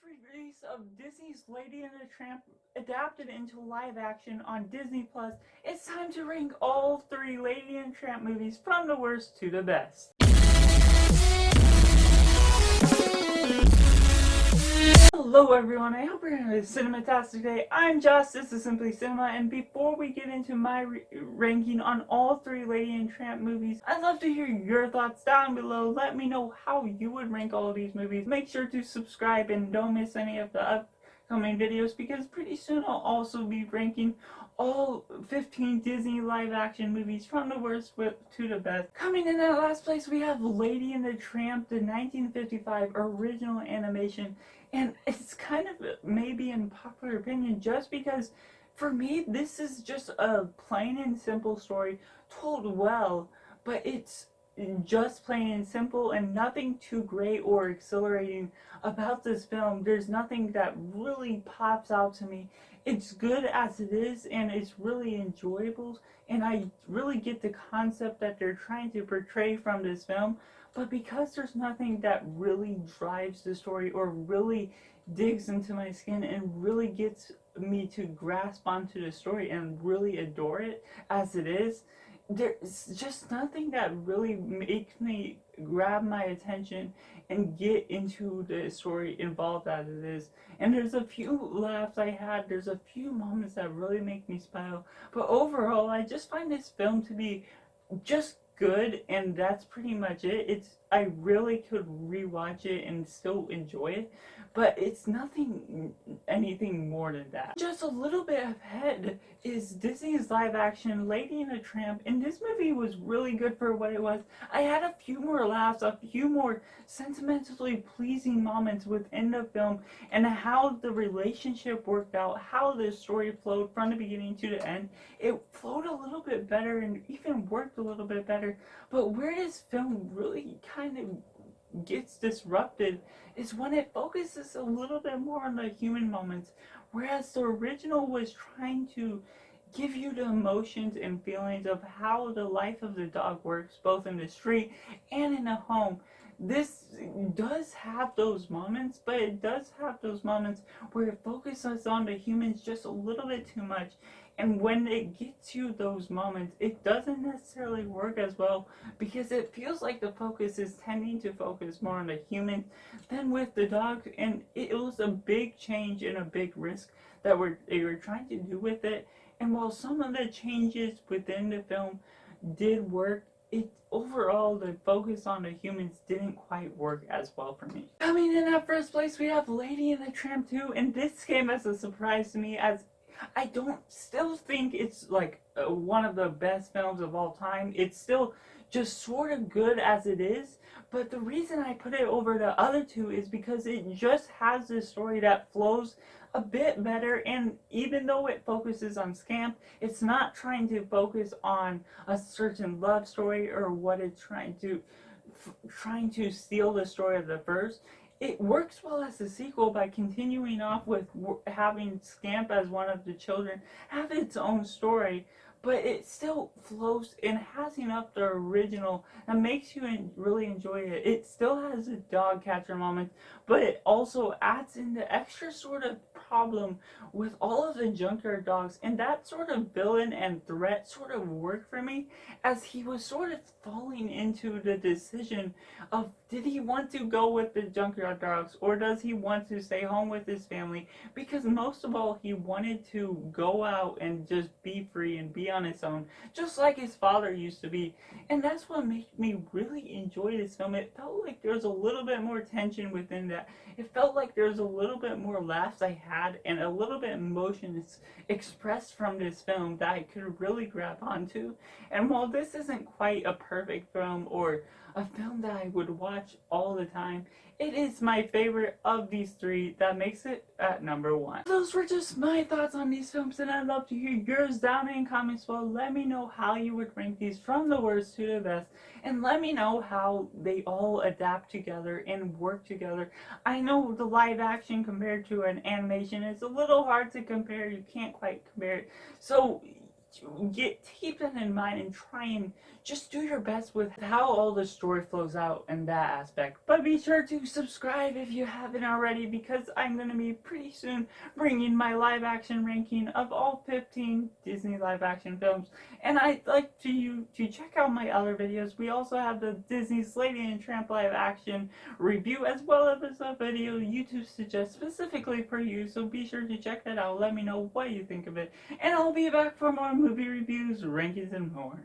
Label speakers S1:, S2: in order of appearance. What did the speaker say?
S1: latest release of Disney's Lady and the Tramp adapted into live action on Disney Plus, it's time to rank all three Lady and Tramp movies from the worst to the best. Hello everyone, I hope you're having a cinematastic day. I'm Josh, this is Simply Cinema, and before we get into my ranking on all three Lady and Tramp movies, I'd love to hear your thoughts down below. Let me know how you would rank all of these movies. Make sure to subscribe and don't miss any of the upcoming videos, because pretty soon I'll also be ranking all 15 Disney live action movies from the worst to the best. Coming in at last place, we have Lady and the Tramp, the 1955 original animation. And it's kind of maybe in popular opinion just because for me this is just a plain and simple story told well, but it's just plain and simple and nothing too great or exhilarating about this film. There's nothing that really pops out to me. It's good as it is and it's really enjoyable, and I really get the concept that they're trying to portray from this film. But because there's nothing that really drives the story or really digs into my skin and really gets me to grasp onto the story and really adore it as it is, there's just nothing that really makes me grab my attention and get into the story involved as it is. And there's a few laughs I had, there's a few moments that really make me smile, but overall I just find this film to be just good, and that's pretty much it. I really could rewatch it and still enjoy it, but it's anything more than that. Just a little bit ahead is Disney's live action Lady and the Tramp, and this movie was really good for what it was. I had a few more laughs, a few more sentimentally pleasing moments within the film, and how the relationship worked out, how the story flowed from the beginning to the end. It flowed a little bit better and even worked a little bit better. But where this film really kind of gets disrupted is when it focuses a little bit more on the human moments, whereas the original was trying to give you the emotions and feelings of how the life of the dog works, both in the street and in the home. This does have those moments, but it does have those moments where it focuses on the humans just a little bit too much. And when it gets you those moments, it doesn't necessarily work as well, because it feels like the focus is tending to focus more on the human than with the dog. And it was a big change and a big risk that they were trying to do with it. And while some of the changes within the film did work, overall the focus on the humans didn't quite work as well for me. Coming in at first place, we have Lady and the Tramp 2, and this came as a surprise to me, as I don't still think it's like one of the best films of all time. It's still just sort of good as it is, but the reason I put it over the other two is because it just has this story that flows a bit better, and even though it focuses on Scamp, it's not trying to focus on a certain love story or what it's trying to steal the story of the first. It works well as a sequel by continuing off with having Scamp as one of the children have its own story, but it still flows and has enough the original that makes you really enjoy it. It still has a dog catcher moment, but it also adds in the extra sort of problem with all of the junkyard dogs, and that sort of villain and threat sort of worked for me, as he was sort of falling into the decision of, did he want to go with the junkyard dogs or does he want to stay home with his family? Because most of all, he wanted to go out and just be free and be on his own, just like his father used to be. And that's what made me really enjoy this film. It felt like there was a little bit more tension within that. It felt like there was a little bit more laughs I had and a little bit emotions expressed from this film that I could really grab onto. And while this isn't quite a perfect film or a film that I would watch all the time, it is my favorite of these three that makes it at number one. Those were just my thoughts on these films, and I'd love to hear yours down in comments below. Let me know how you would rank these from the worst to the best, and let me know how they all adapt together and work together. I know the live action compared to an animation is a little hard to compare. You can't quite compare it. So keep that in mind and try and just do your best with how all the story flows out in that aspect. But be sure to subscribe if you haven't already, because I'm going to be pretty soon bringing my live action ranking of all 15 Disney live action films. And I'd like you to check out my other videos. We also have the Disney's Lady and Tramp live action review, as well as a video YouTube suggests specifically for you. So be sure to check that out. Let me know what you think of it. And I'll be back for more movie reviews, rankings, and more.